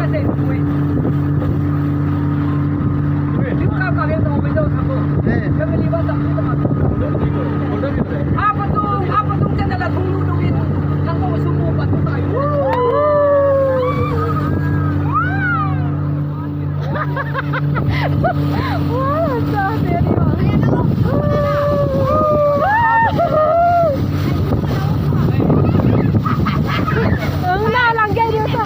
kasi uwi. Yung kakawin mo may daw ako. Kami libat sa puto ka. Apa tong dyan nala tulunugin. Nang ko sumupat ko tayo. Wow, sabi niyo. Ang nalanggay dito.